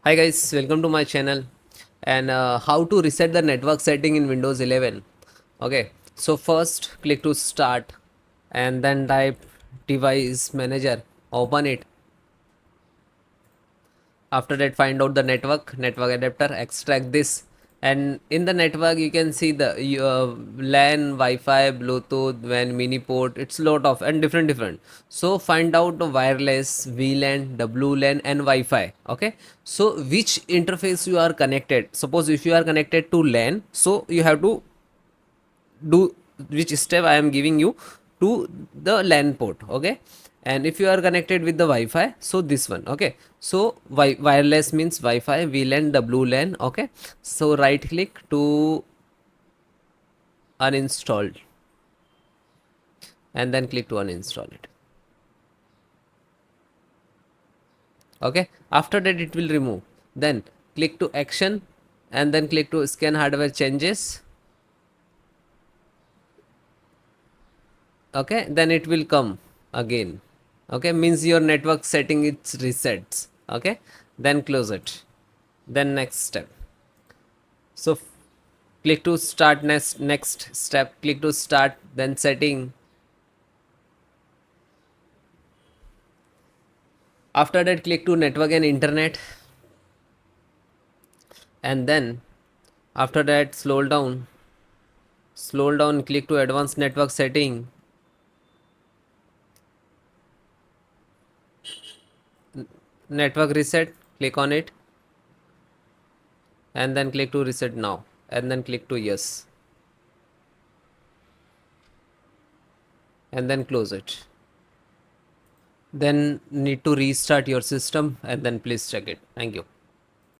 Hi guys, welcome to my channel and how to reset the network setting in Windows 11. Okay, so first click to start and then type device manager, open it. After that find out the network adapter, extract this, and in the network you can see the LAN, Wi-Fi, Bluetooth, WAN, mini port. It's lot of and different. So find out the wireless, VLAN, WLAN and Wi-Fi. Okay, so which interface you are connected. Suppose if you are connected to LAN, so you have to do which step I am giving you to the LAN port. Okay, and if you are connected with the Wi-Fi, so this one. Okay, so wireless means Wi-Fi, VLAN, WLAN. Okay, so right click to uninstall and then click to uninstall it. Okay, after that it will remove. Then click to action and then click to scan hardware changes. Okay, then it will come again. Okay, means your network setting it's resets. Okay, then close it. Then next step. So click to start. Next step, click to start, then setting. After that click to network and internet, and then after that slow down, click to advanced network setting, network reset, click on it, and then click to reset now, and then click to yes, and then close it. Then need to restart your system and then please check it. Thank you.